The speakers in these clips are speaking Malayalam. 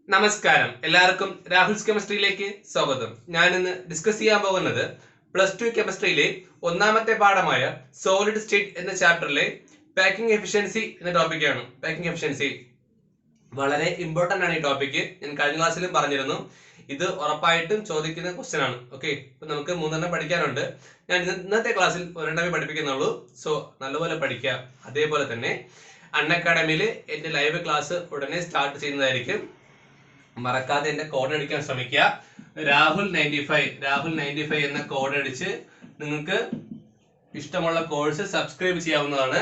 നമസ്കാരം എല്ലാവർക്കും രാഹുൽസ് കെമിസ്ട്രിയിലേക്ക് സ്വാഗതം. ഞാൻ ഇന്ന് ഡിസ്കസ് ചെയ്യാൻ പോകുന്നത് പ്ലസ് ടു കെമിസ്ട്രിയിലെ ഒന്നാമത്തെ പാഠമായ സോളിഡ് സ്റ്റേറ്റ് എന്ന ചാപ്റ്ററിലെ പാക്കിംഗ് എഫിഷ്യൻസി എന്ന ടോപ്പിക്കാണ്. പാക്കിംഗ് എഫിഷ്യൻസി വളരെ ഇമ്പോർട്ടന്റ് ആണ്. ഈ ടോപ്പിക്ക് ഞാൻ കഴിഞ്ഞ ക്ലാസ്സിലും പറഞ്ഞിരുന്നു. ഇത് ഉറപ്പായിട്ടും ചോദിക്കുന്ന ക്വസ്റ്റ്യൻ ആണ്. ഓക്കെ, അപ്പൊ നമുക്ക് മൂന്നെണ്ണം പഠിക്കാനുണ്ട്. ഞാൻ ഇന്നത്തെ ക്ലാസ്സിൽ ഒരെണ്ണമേ പഠിപ്പിക്കുന്നുള്ളൂ. സോ നല്ലപോലെ പഠിക്കുക. അതേപോലെ തന്നെ അൺഅക്കാഡമിയിൽ എന്റെ ലൈവ് ക്ലാസ് ഉടനെ സ്റ്റാർട്ട് ചെയ്യുന്നതായിരിക്കും. മറക്കാതെ എന്റെ കോഡ് അടിക്കാൻ ശ്രമിക്കുക. രാഹുൽ 95 എന്ന കോഡ് അടിച്ച് നിങ്ങൾക്ക് ഇഷ്ടമുള്ള കോഴ്സ് സബ്സ്ക്രൈബ് ചെയ്യാവുന്നതാണ്.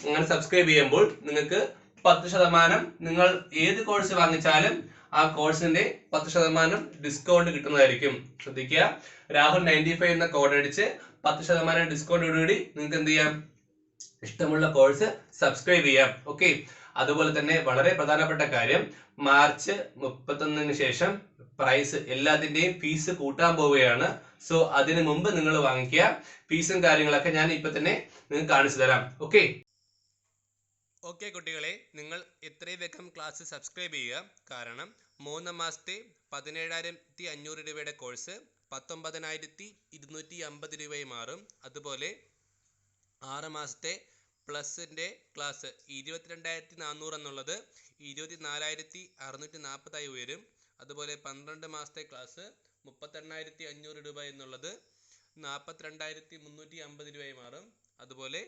അങ്ങനെ സബ്സ്ക്രൈബ് ചെയ്യുമ്പോൾ നിങ്ങൾക്ക് 10% നിങ്ങൾ ഏത് കോഴ്സ് വാങ്ങിച്ചാലും ആ കോഴ്സിന്റെ 10% ഡിസ്കൗണ്ട് കിട്ടുന്നതായിരിക്കും. ശ്രദ്ധിക്കുക, രാഹുൽ 95 എന്ന കോഡ് അടിച്ച് 10% ഡിസ്കൗണ്ടോടുകൂടി നിങ്ങൾക്ക് എന്ത് ചെയ്യാം, ഇഷ്ടമുള്ള കോഴ്സ് സബ്സ്ക്രൈബ് ചെയ്യാം. ഓക്കെ, അതുപോലെ തന്നെ വളരെ പ്രധാനപ്പെട്ട കാര്യം, മാർച്ച് 31 ശേഷം പ്രൈസ് എല്ലാത്തിന്റെയും ഫീസ് കൂട്ടാൻ പോവുകയാണ്. സോ അതിനു മുമ്പ് നിങ്ങൾ വാങ്ങിക്കുക. ഫീസും കാര്യങ്ങളൊക്കെ ഞാൻ ഇപ്പൊ തന്നെ നിങ്ങൾക്ക് കാണിച്ചു തരാം. ഓക്കെ കുട്ടികളെ, നിങ്ങൾ എത്രയും വേഗം ക്ലാസ് സബ്സ്ക്രൈബ് ചെയ്യുക. കാരണം 3 മാസത്തെ 17,500 രൂപയുടെ കോഴ്സ് 19,250 രൂപയായി മാറും. അതുപോലെ 6 മാസത്തെ പ്ലസിന്റെ ക്ലാസ് 22,400 എന്നുള്ളത് 24,640 ഉയരും. അതുപോലെ 12 മാസത്തെ ക്ലാസ് 38,500 രൂപ എന്നുള്ളത് 42,350 രൂപയായി മാറും. അതുപോലെ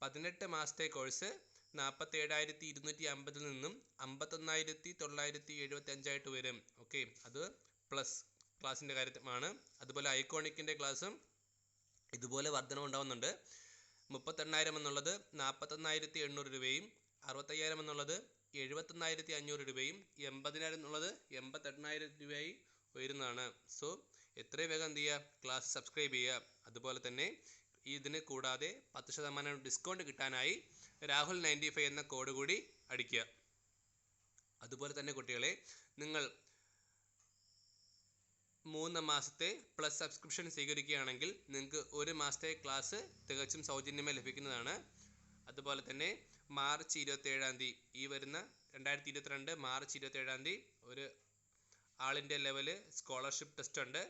18 മാസത്തെ കോഴ്സ് 47,250 നിന്നും 51,975 ഉയരും. ഓക്കെ, അത് പ്ലസ് ക്ലാസിന്റെ കാര്യമാണ്. അതുപോലെ ഐക്കോണിക്കിന്റെ ക്ലാസ്സും ഇതുപോലെ വർധന ഉണ്ടാവുന്നുണ്ട്. 38,000 എന്നുള്ളത് 41,800 രൂപയും 65,000 എന്നുള്ളത് 71,500 രൂപയും 80,000 എന്നുള്ളത് 88,000 രൂപയായി ഉയരുന്നതാണ്. സോ എത്രയും വേഗം എന്ത് ചെയ്യുക, ക്ലാസ് സബ്സ്ക്രൈബ് ചെയ്യുക. അതുപോലെ തന്നെ ഇതിന് കൂടാതെ 10% ഡിസ്കൗണ്ട് കിട്ടാനായി രാഹുൽ 95 എന്ന കോഡ് കൂടി അടിക്കുക. അതുപോലെ തന്നെ കുട്ടികളെ, നിങ്ങൾ 3 മാസത്തെ പ്ലസ് സബ്സ്ക്രിപ്ഷൻ സ്വീകരിക്കുകയാണെങ്കിൽ നിങ്ങൾക്ക് 1 മാസത്തെ ക്ലാസ് തികച്ചും സൗജന്യമായി ലഭിക്കുന്നതാണ്. അതുപോലെ തന്നെ മാർച്ച് 27 ഈ വരുന്ന 2022 മാർച്ച് 27 ഒരു ആൾ ഇന്ത്യ ലെവല് സ്കോളർഷിപ്പ് ടെസ്റ്റ് ഉണ്ട്.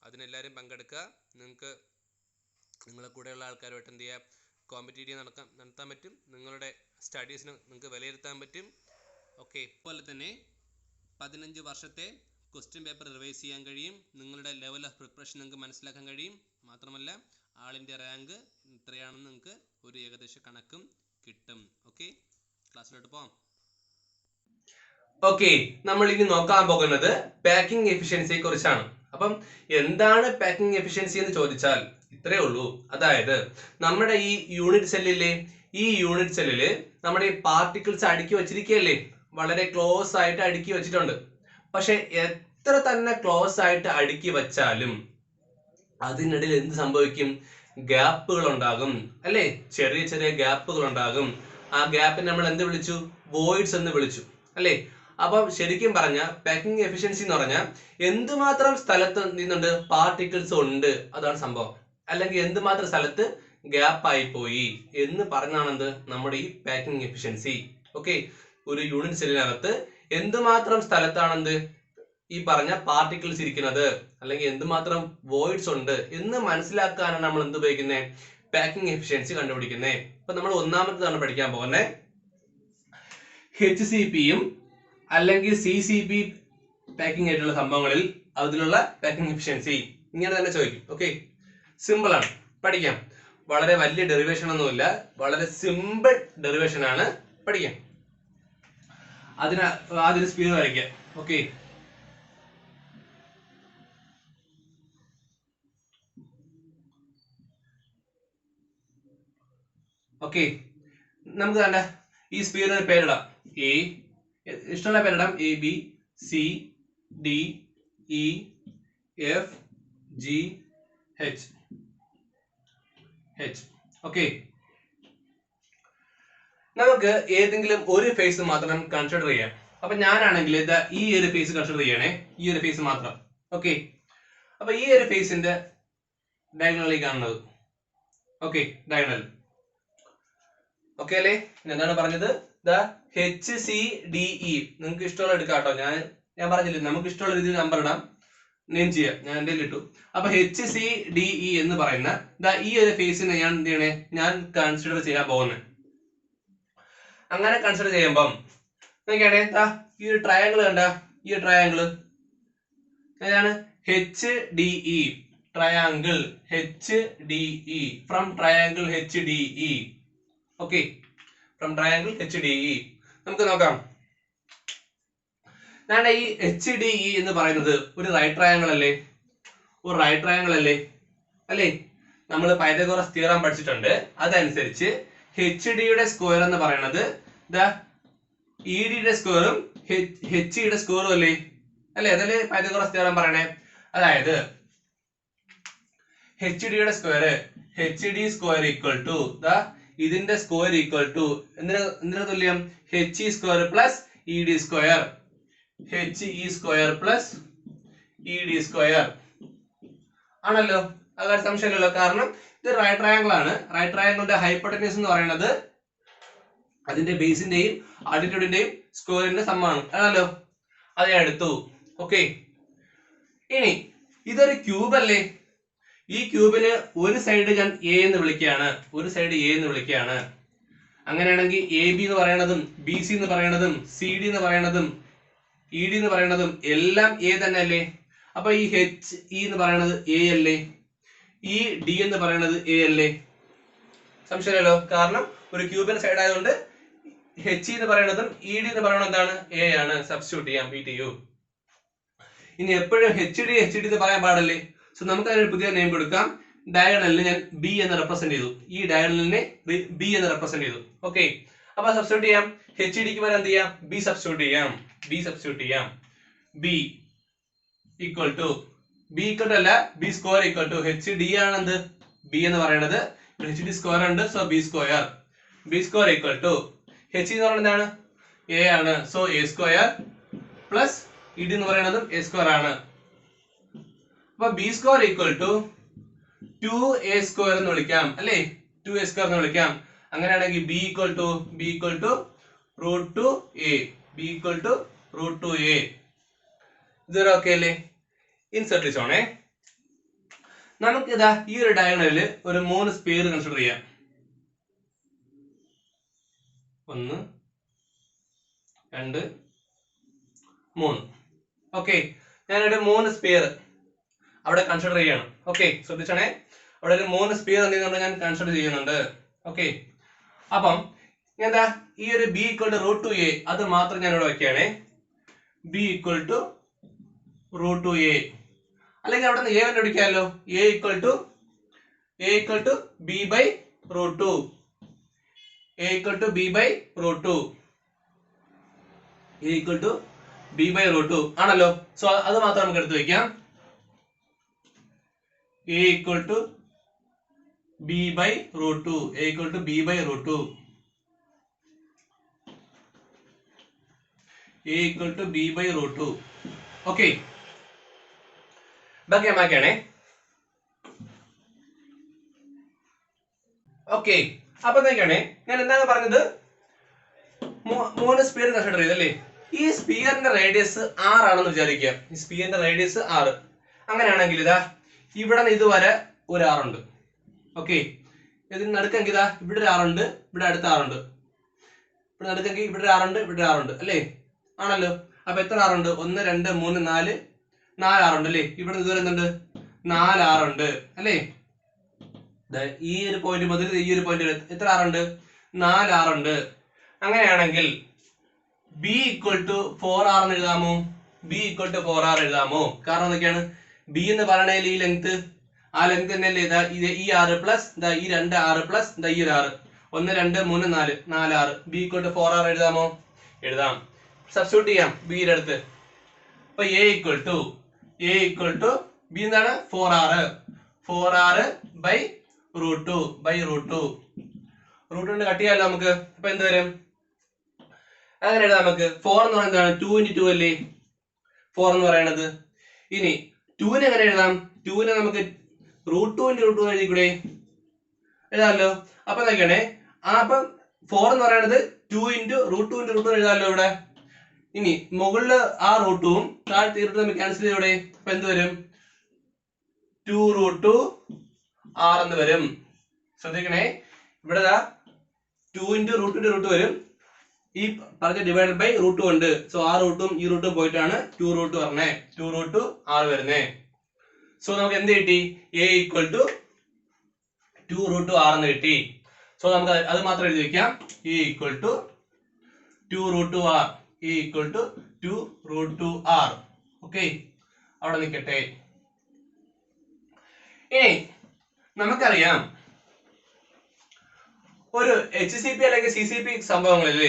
അതിനെല്ലാവരും പങ്കെടുക്കുക. നിങ്ങൾക്ക് നിങ്ങളെ കൂടെയുള്ള ആൾക്കാരുമായിട്ട് എന്ത് ചെയ്യുക, കോമ്പറ്റീറ്റീവ് നടത്താൻ പറ്റും. നിങ്ങളുടെ സ്റ്റഡീസിന് നിങ്ങൾക്ക് വിലയിരുത്താൻ പറ്റും. ഓക്കെ, അതുപോലെ തന്നെ 15 വർഷത്തെ ക്വസ്റ്റ്യൻ പേപ്പർ റിവൈസ് ചെയ്യാൻ കഴിയും. നിങ്ങളുടെ ലെവൽ ഓഫ് പ്രിപ്പറേഷൻ നിങ്ങൾക്ക് മനസ്സിലാക്കാൻ കഴിയും. മാത്രമല്ല ആൾ ഇന്ത്യ റാങ്ക് എത്രയാണെന്ന് നിങ്ങൾക്ക് ഒരു ഏകദേശ കണക്കും കിട്ടും. ഓക്കെ, ക്ലാസ്സിലോട്ട് പോകാം. ഓക്കെ, നമ്മൾ ഇനി നോക്കാൻ പോകുന്നത് പാക്കിംഗ് എഫിഷ്യൻസിയെ കുറിച്ചാണ്. അപ്പം എന്താണ് പാക്കിംഗ് എഫിഷ്യൻസി എന്ന് ചോദിച്ചാൽ ഇത്രേ ഉള്ളൂ. അതായത് നമ്മുടെ ഈ യൂണിറ്റ് സെല്ലിലെ നമ്മുടെ ഈ പാർട്ടിക്കിൾസ് അടുക്കി വെച്ചിരിക്കുകയല്ലേ, വളരെ ക്ലോസ് ആയിട്ട് അടുക്കി വെച്ചിട്ടുണ്ട്. പക്ഷെ എത്ര തന്നെ ക്ലോസ് ആയിട്ട് അടുക്കി വച്ചാലും അതിനിടയിൽ എന്ത് സംഭവിക്കും, ഗ്യാപ്പുകൾ ഉണ്ടാകും അല്ലേ, ചെറിയ ചെറിയ ഗ്യാപ്പുകൾ ഉണ്ടാകും. ആ ഗ്യാപ്പിനെ നമ്മൾ എന്ത് വിളിച്ചു, വോയിഡ്സ് എന്ന് വിളിച്ചു അല്ലേ. അപ്പം ശരിക്കും പറഞ്ഞ പാക്കിംഗ് എഫിഷ്യൻസി എന്ന് പറഞ്ഞാൽ എന്തുമാത്രം സ്ഥലത്ത് നിന്നുണ്ട് പാർട്ടിക്കിൾസ് ഉണ്ട്, അതാണ് സംഭവം. അല്ലെങ്കിൽ എന്തുമാത്രം സ്ഥലത്ത് ഗ്യാപ്പ് ആയി പോയി എന്ന് പറഞ്ഞാണെന്ത് നമ്മുടെ ഈ പാക്കിംഗ് എഫിഷ്യൻസി. ഓക്കെ, ഒരു യൂണിറ്റ് സെല്ലിനകത്ത് എന്തുമാത്രം സ്ഥലത്താണെന്ത് ഈ പറഞ്ഞ പാർട്ടിക്കിൾസ് ഇരിക്കുന്നത്, അല്ലെങ്കിൽ എന്തുമാത്രം വോയിഡ്സ് ഉണ്ട് എന്ന് മനസ്സിലാക്കാനാണ് നമ്മൾ എന്ത് ഉപയോഗിക്കുന്നത്, പാക്കിംഗ് എഫിഷ്യൻസി കണ്ടുപിടിക്കുന്നത്. അപ്പൊ നമ്മൾ ഒന്നാമത്തേതാണ് പഠിക്കാൻ പോകുന്നത്. HCPയും അല്ലെങ്കിൽ CCP പാക്കിംഗ് ആയിട്ടുള്ള സംഭവങ്ങളിൽ അതിലുള്ള പാക്കിംഗ് എഫിഷ്യൻസി ഇങ്ങനെ തന്നെ ചോദിക്കും. ഓക്കെ, സിമ്പിൾ ആണ്, പഠിക്കാം. വളരെ വലിയ ഡെറിവേഷൻ ഒന്നുമില്ല, വളരെ സിമ്പിൾ ഡെറിവേഷൻ ആണ്, പഠിക്കാം. അതിന് ആദ്യം സ്പീഡ് വരയ്ക്കാം. ഓക്കെ, ഓക്കെ, നമുക്ക് വേണ്ട ഈ സ്പീഡിന് പേരിടാം. ഇഷ്ടമുള്ള പേരിടാം. ABCDEFGH. ഓക്കെ, നമുക്ക് ഏതെങ്കിലും ഒരു ഫേസ് മാത്രം കൺസിഡർ ചെയ്യാം. അപ്പൊ ഞാനാണെങ്കിൽ ഈ ഒരു ഫേസ് കൺസിഡർ ചെയ്യണേ, ഈ ഒരു ഫേസ് മാത്രം. ഓക്കെ, അപ്പൊ ഈ ഒരു ഫേസിന്റെ ഡയഗണലി കാണുന്നത്. Okay, diagonal. ഓക്കെ അല്ലേ, എന്താണ് പറഞ്ഞത്, HCDE നിങ്ങൾക്ക് ഇഷ്ടമുള്ള എടുക്കാം കേട്ടോ. ഞാൻ പറഞ്ഞില്ലേ നമുക്ക് ഇഷ്ടമുള്ള രീതിയിൽ നമ്പർ ഇടാം, നെയിം ചെയ്യാം. ഞാൻ എൻ്റെ ഇട്ടു. അപ്പൊ HCDE എന്ന് പറയുന്ന ഈ ഒരു ഫേസിനെ ഞാൻ എന്ത് ചെയ്യണേ, ഞാൻ കൺസിഡർ ചെയ്യാൻ പോകുന്നത്. അങ്ങനെ കൺസിഡർ ചെയ്യുമ്പം നോക്കിയാണേ, ഈ ഒരു ട്രയാങ്കിൾ കണ്ട, ഈ ഒരു ട്രയാങ്കിൾ ഏതാണ്? HDE triangle HDE from triangle HDE. Okay, from triangle HDE നമുക്ക് നോക്കാം. ഞാൻ ഈ HDE എന്ന് പറയുന്നത് ഒരു റൈറ്റ് ട്രയാങ്കിൾ അല്ലേ? ഒരു റൈറ്റ് ട്രയാങ്കിൾ അല്ലേ? അല്ലേ? നമ്മൾ പൈതഗോറസ് തിയറം പഠിച്ചിട്ടുണ്ട്. അതനുസരിച്ച് HDയുടെ സ്ക്വയർ എന്ന് പറയുന്നത് EDയുടെ സ്ക്വയറും HEയുടെ സ്ക്വയറും അല്ലേ? അല്ലേ? അതല്ലേ പൈതഗോറസ് തിയറം പറയണേ. അതായത് HDയുടെ square HD square equal to ഇതിന്റെ സ്ക്വയർ ഈക്വൽ ടു എന്തിനു തുല്യം? HE square plus ED square. HE square plus ED square ആണല്ലോ. അത് സംശയമില്ലല്ലോ. കാരണം ഇത് റൈറ്റ് ട്രയാങ്കിൾ ആണ്. റൈറ്റ് ട്രയാങ്കിളിന്റെ ഹൈപ്പോട്ടനസ് എന്ന് പറയുന്നത് അതിന്റെ ബേസിന്റെയും ആൾട്ടിറ്റ്യൂഡിന്റെയും സ്ക്വയറിന്റെ സമ്മാണ് ആണല്ലോ. അത് ഞാൻ എടുത്തു. ഓക്കെ, ഇനി ഇതൊരു ക്യൂബ് അല്ലേ? ഈ ക്യൂബിന് ഒരു സൈഡ് ഞാൻ A എന്ന് വിളിക്കുകയാണ്, ഒരു സൈഡ് A എന്ന് വിളിക്കുകയാണ്. അങ്ങനെയാണെങ്കിൽ AB എന്ന് പറയുന്നതും BC എന്ന് പറയുന്നതും CD എന്ന് പറയുന്നതും ED എന്ന് പറയുന്നതും എല്ലാം A തന്നെ അല്ലേ? അപ്പൊ ഈ HE എന്ന് പറയുന്നത് A അല്ലേ? ഈ D എന്ന് പറയുന്നത് A അല്ലേ? സംശയമില്ലല്ലോ. കാരണം ഒരു ക്യൂബിന്റെ സൈഡ് ആയതുകൊണ്ട് HE എന്ന് പറയുന്നതും ED എന്ന് പറയുന്നത് എന്താണ്? A ആണ്. സബ്സ്റ്റിറ്റ്യൂട്ട് ചെയ്യാം BTU. ഇനി എപ്പോഴും HD എന്ന് പറയാൻ പാടല്ലേ? സോ നമുക്ക് അതിനൊരു പുതിയ നെയിം കൊടുക്കാം. ഡയഗണലിന് ഞാൻ B എന്ന് റെപ്രസെന്റ് ചെയ്തു. ഈ ഡയഗണലിനെ B എന്ന് റെപ്രസെന്റ് ചെയ്തു. ഓക്കെ, അപ്പൊ സബ്സ്റ്റിറ്റ്യൂട്ട് ചെയ്യാം. HDക്ക് വരെ എന്ത് ചെയ്യാം? B സബ്സ്റ്റിറ്റ്യൂട്ട് ചെയ്യാം. B ഈക്വൽ ടു അല്ല, B square equal to HD ആണ് എന്ത്? B എന്ന് പറയുന്നത്. HD സ്ക്വയർ ഉണ്ട്. So B square equal to HE എന്ന് പറയുന്നത് എന്താണ്? A ആണ്. So A square plus ED എന്ന് പറയുന്നതും A സ്ക്വയർ ആണ്. അപ്പൊ B square equal to 2A square എന്ന് വിളിക്കാം അല്ലേ? 2A സ്ക്വയർ എന്ന് വിളിക്കാം. അങ്ങനെയാണെങ്കിൽ B equal to root 2A. B equal to root 2A. ഇതൊരു ഓക്കെ അല്ലേ? ഇൻസെർട്ട് ചെയ്യണേ. നമുക്ക് ഇതാ ഈ ഒരു ഡയഗണലില് ഒരു 3 സ്പെയർ കൺസിഡർ ചെയ്യാം. 1 2 3. ഓക്കെ, ഞാനൊരു 3 സ്പെയർ അവിടെ കൺസിഡർ ചെയ്യണം. ഓക്കെ, ശ്രദ്ധിച്ചോണേ. അവിടെ ഒരു 3 സ്പെയർ എന്തെങ്കിലും ഞാൻ കൺസിഡർ ചെയ്യുന്നുണ്ട്. ഓക്കെ, അപ്പം എന്താ ഈ ഒരു B equal to root 2A അത് മാത്രം ഞാൻ ഇവിടെ വെക്കുകയാണേ. B equal to root 2A. അല്ലെങ്കിൽ അവിടെ നിന്ന് A കണ്ടുപിടിക്കാമല്ലോ. A equal to B by root 2. A equal to B by root 2. A equal to B by root 2 ആണല്ലോ. സോ അത് മാത്രം നമുക്ക് എടുത്തു വെക്കാം. A equal to B by root 2. A equal to B by root 2. A equal to B by root 2. Okay, ബാക്കി അമ്മാക്കാണേ. ഓക്കെ, അപ്പൊ എന്തൊക്കെയാണേ ഞാൻ എന്താണ് പറഞ്ഞത്? 3 സ്പിയർ കൺസിഡർ ചെയ്തല്ലേ? ഈ സ്പിയറിന്റെ റേഡിയസ് 6 ആണെന്ന് വിചാരിക്കുക. ഈ സ്പിയറിന്റെ റേഡിയസ് 6. അങ്ങനെയാണെങ്കിൽ ഇതാ ഇവിടെ നിന്ന് ഇതുവരെ ഒരു 6 ഉണ്ട്. ഓക്കെ, ഇതിന് നടുക്കെങ്കിൽ ഇതാ ഇവിടെ ഒരു 6 ഉണ്ട്, ഇവിടെ അടുത്ത 6 ഉണ്ട്. ഇവിടെ നടുക്കെങ്കിൽ ഇവിടെ ഒരു 6 ഉണ്ട്, ഇവിടെ 6 ഉണ്ട് അല്ലേ? ആണല്ലോ. അപ്പൊ എത്ര 6 ഉണ്ട്? 1 2 3 4 6 ഉണ്ട് അല്ലേ? ഇവിടെ ഇതുവരെ എന്തുണ്ട്? 4 6 ഉണ്ട് അല്ലേ? ഈ ഒരു പോയിന്റ് മുതൽ ഈ ഒരു പോയിന്റ് വരെ എത്ര 6 ഉണ്ട്? 4 6 ഉണ്ട്. അങ്ങനെയാണെങ്കിൽ B ഈക്വൽ ടു 4R എന്ന് എഴുതാമോ? B ഈക്വൽ ടു 4R എഴുതാമോ? കാരണം എന്തൊക്കെയാണ്? B എന്ന് പറയണതിൽ ഈ ലെങ്ത്, ആ ലെങ്ത് തന്നെയല്ലേ ഇതാ ഈ 6 പ്ലസ് ഈ 2 6 പ്ലസ് ഈ ഒരു 6. 1 2 3 4 4 6. B ഈക്വൽ ടു 4R എഴുതാമോ? എഴുതാം. സബ്സ്റ്റിറ്റ്യൂട്ട് ചെയ്യാം B യുടെ അടുത്ത്. അപ്പൊ A ഈക്വൽ ടു B എന്താണ്? 4R ബൈ റൂട്ട് 2 റൂട്ട് കൊണ്ട് കട്ട് ചെയ്യാമല്ലോ നമുക്ക്. അപ്പൊ എന്ത് വരും? അങ്ങനെ എഴുതാം നമുക്ക്. 4 എന്ന് പറയുന്നത് 2 into 2 അല്ലേ 4 എന്ന് പറയുന്നത്. ഇനി 2 എങ്ങനെ എഴുതാം? 2 നമുക്ക് റൂട്ട് 2 into റൂട്ട് 2 എഴുതിക്കൂടെ? എഴുതാമല്ലോ. അപ്പൊ എന്തൊക്കെയാണേ? അപ്പം 4 എന്ന് പറയുന്നത് 2 into റൂട്ട് 2 into റൂട്ട് 2 എഴുതാമല്ലോ ഇവിടെ. ഇനി മുകളില് ആ റൂട്ടും താഴെ ഈ റൂട്ടും തമ്മിൽ ക്യാൻസൽ ചെയ്തൂടെ? അപ്പൊ എന്ത് വരും? 2√2 r എന്ന് വരും. ശ്രദ്ധിക്കണേ, ഇവിടെ 2 × √2 വരും. ഈ പറഞ്ഞ ഡിവൈഡഡ് ബൈ √2 ഉണ്ട്. സോ ആ റൂട്ടും ഈ റൂട്ടും പോയിട്ടാണ് 2√2 പറഞ്ഞേ. 2√2 r വരുന്നേ. സോ നമുക്ക് എന്ത് കിട്ടി? a = 2√2 r എന്ന് കിട്ടി. സോ നമുക്ക് അത് മാത്രം എഴുതി വെക്കാം. a = 2√2 r. a = 2√2 r. Okay, അവിടെ നിൽക്കട്ടെ. ഇനി നമുക്കറിയാം ഒരു HCP അല്ലെങ്കിൽ CCP സംഭവങ്ങളിൽ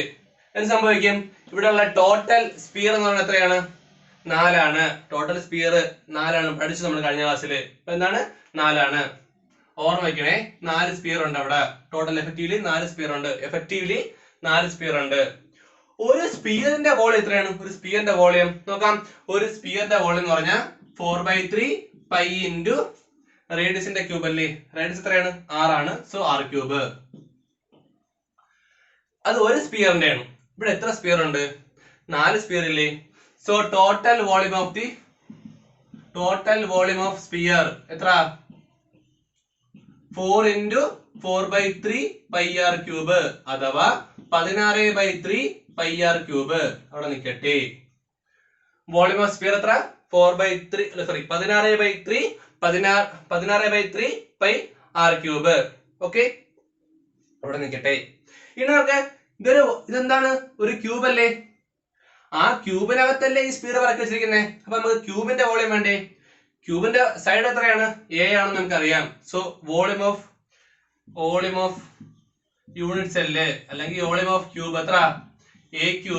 എന്ത് സംഭവിക്കും? ഇവിടെയുള്ള ടോട്ടൽ സ്പിയർ എന്ന് പറയുന്നത് എത്രയാണ്? 4 ആണ്. ടോട്ടൽ സ്പിയർ 4 ആണ്. പഠിച്ചു നമ്മൾ കഴിഞ്ഞ ക്ലാസ്സിൽ. അപ്പൊ എന്താണ്? 4 ആണ്. ഓർമ്മ വയ്ക്കണേ, 4 സ്പിയർ ഉണ്ട് അവിടെ. ടോട്ടൽ എഫക്റ്റീവ്ലി 4 സ്പിയർ ഉണ്ട്. എഫക്റ്റീവ്ലി 4 സ്പിയർ ഉണ്ട്. ഒരു സ്പിയറിന്റെ വോളിയം എത്രയാണ്? ഒരു സ്പിയറിന്റെ വോളിയം നോക്കാം. ഒരു സ്പിയറിന്റെ വോളിയം എന്ന് പറഞ്ഞാൽ 4/3 പൈ ഇൻറ്റു റേഡിയസിന്റെ ക്യൂബ് അല്ലേ? റേഡിയസ് എത്രയാണ്? 6 ആണ്. So r³. അത് ഒരു സ്പിയറിന്റെ ആണ്. ഇവിടെ എത്ര സ്പിയർ ഉണ്ട്? 4 സ്പിയർ ഇല്ലേ? So total volume of sphere എത്ര? 4 × 4/3 പൈ r³ അഥവാ 16/3 പൈ r³. അവിടെ നിൽക്കട്ടെ. വോളിയം ഓഫ് സ്പിയർ എത്ര? 16/3 പൈ r³. ഓക്കെ, അവിടെ നിൽക്കട്ടെ. ഇനി നമുക്ക് ഇതെന്താണ്? ഒരു ക്യൂബ് അല്ലേ? ആ ക്യൂബിനകത്തല്ലേ ഈ സ്പിയർ വരക്കി വെച്ചിരിക്കുന്നത്. അപ്പൊ നമുക്ക് ക്യൂബിന്റെ വോളിയം വേണ്ടേ? ക്യൂബിന്റെ സൈഡ് എത്രയാണ്? a ആണെന്ന് നമുക്കറിയാം. So volume of unit cell അല്ലെങ്കിൽ വോളിയം ഓഫ് ക്യൂബ് എത്ര? a³.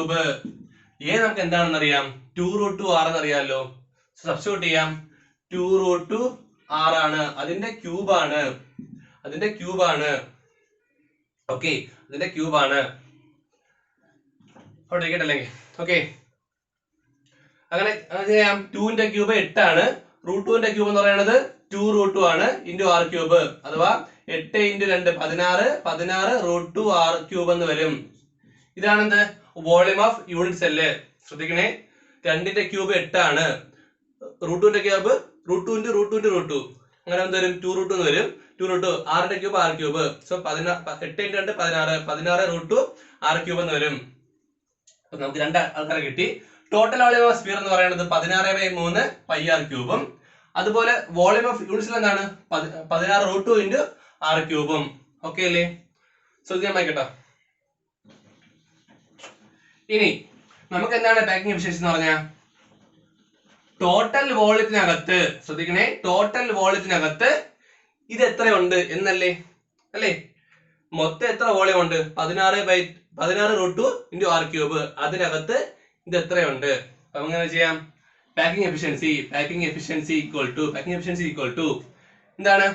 a നമുക്ക് എന്താണെന്ന് അറിയാം? 2√2 r എന്ന് അറിയാമല്ലോ. സബ്സ്റ്റിറ്റ്യൂട്ട് ചെയ്യാം. 2√2 r ആണ്. അതിന്റെ ക്യൂബാണ്. ഓക്കെ, അതിന്റെ ക്യൂബാണ്. അവിടെ ഇരിക്കട്ടല്ലേ? ഓക്കെ, അങ്ങനെ ചെയ്യാം. 2ന്റെ ക്യൂബ് 8 ആണ്. √2ന്റെ ക്യൂബ് എന്ന് പറയുന്നത് 2√2 ആണ് ഇൻറ്റു r³ അഥവാ 8 × 2 16 √2 r³ എന്ന് വരും. ഇതാണ് എന്ത്? Volume of unit cell. ശ്രദ്ധിക്കണേ, 2ന്റെ ക്യൂബ് 8 ആണ്. √2ന്റെ ക്യൂബ് √2 അങ്ങനെ എന്ത് വരും? 2√2 എന്ന് വരും. 2√2 r-ന്റെ ക്യൂബ് r³. സോ 8 × 2 16 √2 r³ എന്ന് വരും. അപ്പൊ നമുക്ക് 2 ആൾക്കാരെ കിട്ടി. ടോട്ടൽ വോളിയം ഓഫ് സ്പിയർ എന്ന് പറയുന്നത് 16/3 പൈ r³. അതുപോലെ വോളിയം ഓഫ് യൂണിറ്റ് സെൽ എന്താണ്? 16√2 × r³. ഓക്കെ അല്ലേ? സോ ഇത് ഞാൻ വായിക്കട്ടോ. ഇനി നമുക്ക് എന്താണ് പാക്കിംഗ് എഫിഷ്യൻസി എന്ന് പറഞ്ഞാൽ? ടോട്ടൽ വോളിയത്തിനകത്ത്, ശ്രദ്ധിക്കണേ, ടോട്ടൽ വോളിയത്തിനകത്ത് ഇത് എത്രയുണ്ട് എന്നല്ലേ? അല്ലേ? മൊത്തം എത്ര വോളിയം ഉണ്ട്? 16√2 × r³. അതിനകത്ത് ഇത് എത്രയുണ്ട്? അപ്പൊ എങ്ങനെ ചെയ്യാം? പാക്കിംഗ് എഫിഷ്യൻസി ഈക്വൽ ടു എന്താണ്?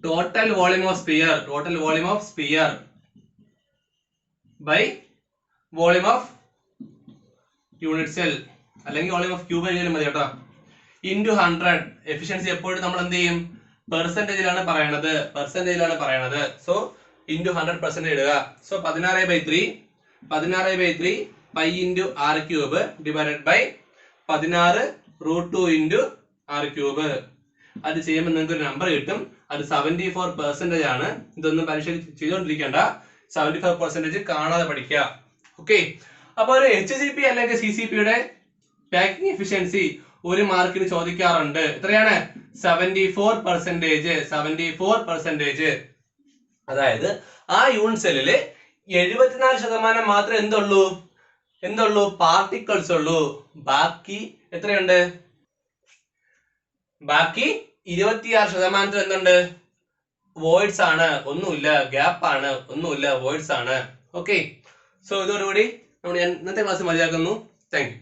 Total volume of sphere by volume of unit cell അല്ലെങ്കിൽ വോളിയം ഓഫ് ക്യൂബ് എഴുതിയാലും മതി കേട്ടോ. ഇൻറ്റു 100. എഫിഷ്യൻസി എപ്പോഴും നമ്മൾ എന്ത് ചെയ്യും? പെർസെന്റേജിലാണ് പറയണത്. സോ ഇൻറ്റു 100% ഇടുക. So 16/3 pi into r³ divided by 16√2 × r³. അത് ചെയ്യുമ്പോൾ നിങ്ങൾക്ക് ഒരു നമ്പർ കിട്ടും. അത് 74% ആണ്. ഇതൊന്നും പരീക്ഷ ചെയ്തുകൊണ്ടിരിക്കേണ്ട. 75% കാണാതെ പഠിക്കുക. ഓക്കെ, അപ്പൊ ഒരു HCP അല്ലെങ്കിൽ CCPയുടെ പാക്കിംഗ് എഫിഷ്യൻസി 1 മാർക്കിന് ചോദിക്കാറുണ്ട്. എത്രയാണ്? 74%. അതായത് ആ യൂണിറ്റ് സെല്ലില് 74% മാത്രമേ എന്തുള്ളൂ? പാർട്ടിക്കിൾസ് ഉള്ളൂ. ബാക്കി എത്രയുണ്ട്? ബാക്കി 26% എന്തുണ്ട്? വോയിഡ്സ് ആണ്. ഒന്നുമില്ല, ഗ്യാപ്പ് ആണ്. ഒന്നുമില്ല, വോയിഡ്സ് ആണ്. ഓക്കെ, സോ ഇതോടുകൂടി നമ്മൾ ഇന്നത്തെ ക്ലാസ് മതിയാക്കുന്നു. Thank you.